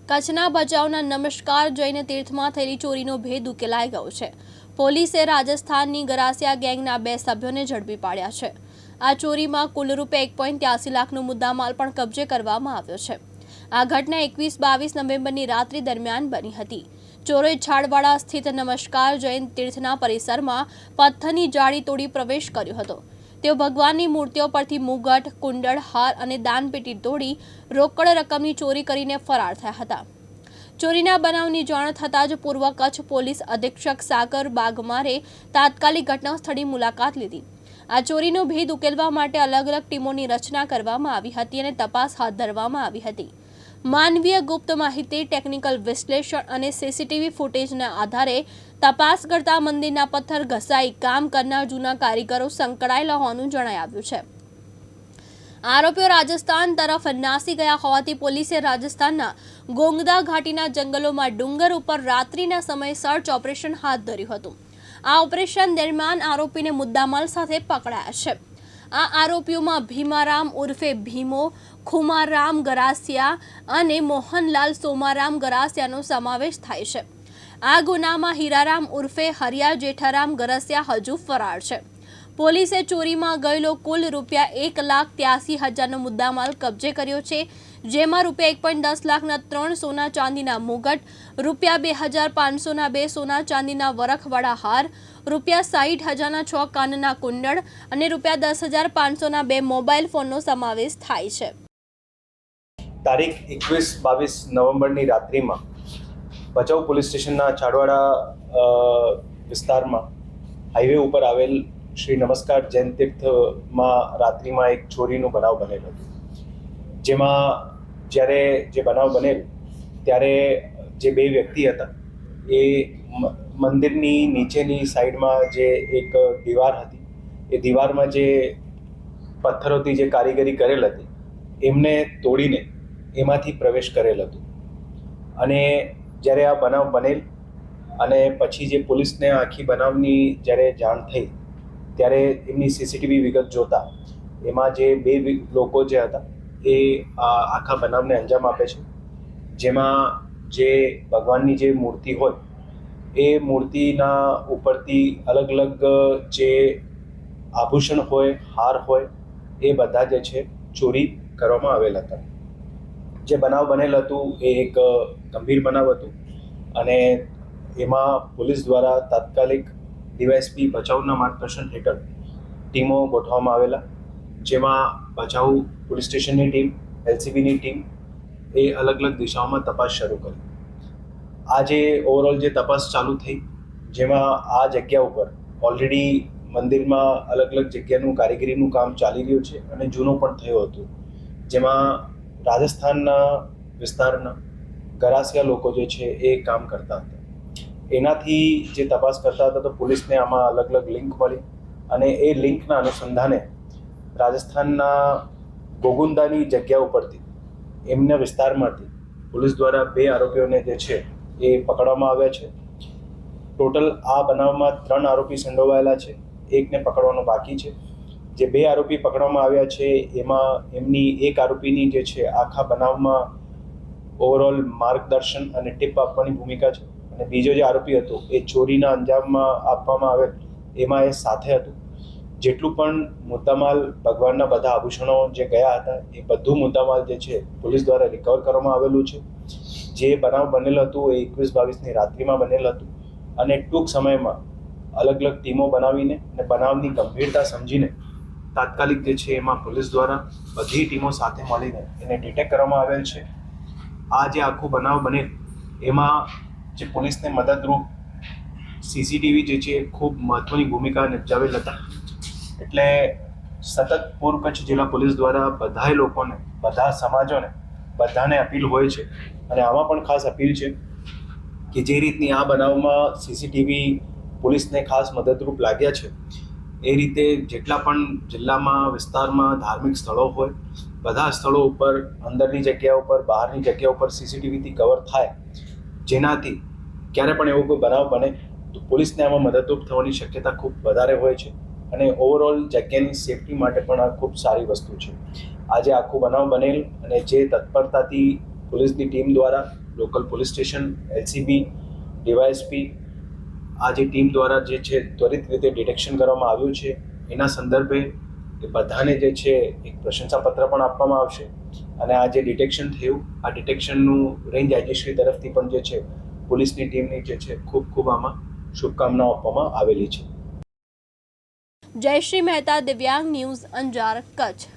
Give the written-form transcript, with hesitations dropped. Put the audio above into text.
કચ્છના ભચાઉના નમસ્કાર જૈન તીર્થમાં થયેલી ચોરીનો ભેદ ઉકેલાઈ ગયો છે। પોલીસે રાજસ્થાનની ગરાસિયા ગેંગના 2 સભ્યોને ઝડપી પાડ્યા છે। આ ચોરીમાં કુલ રૂપિયા 1.83 લાખનો મુદ્દામાલ પણ કબજે કરવામાં આવ્યો છે। આ ઘટના 21-22 નવેમ્બરની રાત્રિ દરમિયાન બની હતી। ચોરોએ છાડવાડા સ્થિત નમસ્કાર જૈન તીર્થના પરિસરમાં પથ્થરની જાળી તોડી પ્રવેશ કર્યો હતો। તેઓ ભગવાનની મૂર્તિઓ પરથી મુગટ, કુંડળ, હાર અને દાનપેટી તોડી રોકડ રકમની ચોરી કરીને ફરાર થયા હતા। ચોરીના બનાવની જાણ થતાં જ પૂર્વ કચ્છ પોલીસ અધિક્ષક સાગર બાગમારે તાત્કાલિક ઘટના સ્થળની મુલાકાત લીધી। આ ચોરીનો ભેદ ઉકેલવા માટે અલગ અલગ ટીમોની રચના કરવામાં આવી હતી અને તપાસ હાથ ધરવામાં આવી હતી। માનવીય ગુપ્ત માહિતી, ટેકનિકલ વિશ્લેષણ અને સીસીટીવી ફૂટેજના આધારે તપાસ કરતા મંદિરના પથ્થર ઘસાઈ કામ કરનાર જૂના કારીગરો સંકળાયેલા હોવાનું જણાઈ આવ્યું છે। આરોપીઓ રાજસ્થાન તરફ નાસી ગયા હોવાથી પોલીસે રાજસ્થાનના ગોંગદા ઘાટીના જંગલોમાં ડુંગર ઉપર રાત્રિના સમયે સર્ચ ઓપરેશન હાથ ધર્યું હતું। આ ઓપરેશન દરમિયાન આરોપીને મુદ્દામાલ સાથે પકડાયા છે। આ આરોપીઓમાં ભીમારામ ઉર્ફે ભીમો, ખુમારામ ગરાસિયા અને મોહનલાલ સોમારામ ગરાસિયાનો સમાવેશ થાય છે। આ ગુનામાં હીરારામ ઉર્ફે હરિયા જેઠારામ ગરાસિયા હજુ ફરાર છે। પોલીસે ચોરીમાં ગયેલો કુલ રૂપિયા 1,83,000નો મુદ્દામાલ કબજે કર્યો છે, જેમાં રૂપિયા 1.10 લાખના 3 સોના ચાંદીના મુગટ, રૂપિયા 2,500ના 2 સોના ચાંદીના વરખવાળા હાર, રૂપિયા 60,000ના 6 કાનના કુંડળ અને રૂપિયા 10,500ના 2 મોબાઈલ ફોનનો સમાવેશ થાય છે। તારીખ 21-22 નવેમ્બરની રાત્રિમાં ભચાઉ પોલીસ સ્ટેશનના છાડવાડા વિસ્તારમાં હાઈવે ઉપર આવેલ શ્રી નમસ્કાર જૈન તીર્થમાં રાત્રિમાં એક ચોરીનો બનાવ બનેલ હતો। જેમાં જ્યારે જે બનાવ બનેલ ત્યારે જે 2 વ્યક્તિ હતા એ મંદિરની નીચેની સાઈડમાં જે એક દીવાર હતી એ દીવારમાં જે પથ્થરોથી જે કારીગરી કરેલ હતી એમને તોડીને એમાંથી પ્રવેશ કરેલ હતો। અને જ્યારે આ બનાવ બનેલ અને પછી જે પોલીસને આખી બનાવની જ્યારે જાણ થઈ ત્યારે એમની સીસીટીવી વિગત જોતા એમાં જે 2 લોકો જે હતા એ આખા બનાવને અંજામ આપે છે। જેમાં જે ભગવાનની જે મૂર્તિ હોય એ મૂર્તિના ઉપરથી અલગ અલગ જે આભૂષણ હોય, હાર હોય એ બધા જે છે ચોરી કરવામાં આવેલ હતા। જે બનાવ બનેલ હતું એ એક ગંભીર બનાવ હતું અને એમાં પોલીસ દ્વારા તાત્કાલિક ડીવાયએસપી ભચાઉના માર્ગદર્શન હેઠળ ટીમો ગોઠવવામાં આવેલા, જેમાં ભચાઉ પોલીસ સ્ટેશનની ટીમ, એલસીબીની ટીમ એ અલગ અલગ દિશાઓમાં તપાસ શરૂ કરી। આ જે ઓવરઓલ જે તપાસ ચાલુ થઈ જેમાં આ જગ્યા ઉપર ઓલરેડી મંદિરમાં અલગ અલગ જગ્યાનું કારીગરીનું કામ ચાલી રહ્યું છે અને જૂનું પણ થયું હતું। જેમાં રાજસ્થાનના વિસ્તારના ગરાસિયા લોકો જે છે એ કામ કરતા હતા। એનાથી જે તપાસ કરતા હતા તો પોલીસને આમાં અલગ અલગ લિંક મળી અને એ લિંકના અનુસંધાને રાજસ્થાનના ગોગુંદાની જગ્યા ઉપરથી એમના વિસ્તારમાંથી પોલીસ દ્વારા 2 આરોપીઓને જે છે એ પકડવામાં આવ્યા છે। ટોટલ આ બનાવમાં 3 આરોપી સંડોવાયેલા છે, એકને પકડવાનો બાકી છે। જે 2 આરોપી પકડવામાં આવ્યા છે એમાં એમની એક આરોપીની જે છે આખા બનાવમાં ઓવરઓલ માર્ગદર્શન અને ટીપ આપવાની ભૂમિકા છે અને બીજો જે આરોપી હતો એ ચોરીના અંજામમાં આપવામાં આવેલ એમાં એ સાથે હતું। જેટલું પણ મુદ્દામાલ ભગવાનના બધા આભૂષણો જે ગયા હતા એ બધું મુદ્દામાલ જે છે પોલીસ દ્વારા રિકવર કરવામાં આવેલું છે। જે બનાવ બનેલ હતું એ 21-22ની રાત્રિમાં બનેલ હતું અને ટૂંક સમયમાં અલગ અલગ ટીમો બનાવીને અને બનાવની ગંભીરતા સમજીને તાત્કાલિક જે છે એમાં પોલીસ દ્વારા બધી ટીમો સાથે મળીને એને ડિટેક્ટ કરવામાં આવેલ છે। આ જે આખું બનાવ બનેલ એમાં જે પોલીસને મદદરૂપ સીસીટીવી જે છે ખૂબ મહત્ત્વની ભૂમિકા નિભાવેલ હતા। એટલે સતત પૂર્વ કચ્છ જિલ્લા પોલીસ દ્વારા બધાય લોકોને, બધા સમાજોને, બધાને અપીલ હોય છે અને આમાં પણ ખાસ અપીલ છે કે જે રીતની આ બનાવમાં સીસીટીવી પોલીસને ખાસ મદદરૂપ લાગ્યા છે એ રીતે જેટલા પણ જિલ્લામાં, વિસ્તારમાં ધાર્મિક સ્થળો હોય બધા સ્થળો ઉપર અંદરની જગ્યા ઉપર, બહારની જગ્યા ઉપર સીસીટીવીથી કવર થાય, જેનાથી ક્યારે પણ એવો કોઈ બનાવ બને તો પોલીસને આમાં મદદરૂપ થવાની શક્યતા ખૂબ વધારે હોય છે અને ઓવરઓલ જગ્યાની સેફટી માટે પણ આ ખૂબ સારી વસ્તુ છે। આજે આખું બનાવ બનેલ અને જે તત્પરતાથી પોલીસની ટીમ દ્વારા local police station, LCB, DYSP આ જે ટીમ દ્વારા જે છે ત્વરિત રીતે ડિટેક્શન કરવામાં આવ્યું છે એના સંદર્ભે એ બધાને જે છે એક પ્રશંસાપત્ર પણ આપવામાં આવશે અને આ જે ડિટેક્શન થયું આ ડિટેક્શનનું રેન્જ આઈજીશ્રી તરફથી પણ જે છે પોલીસની ટીમની જે છે ખૂબ ખૂબ આમાં શુભકામનાઓ આપવામાં આવેલી છે. જયશ્રી મહેતા, દિવ્યાંગ ન્યૂઝ, અંજાર, કચ્છ.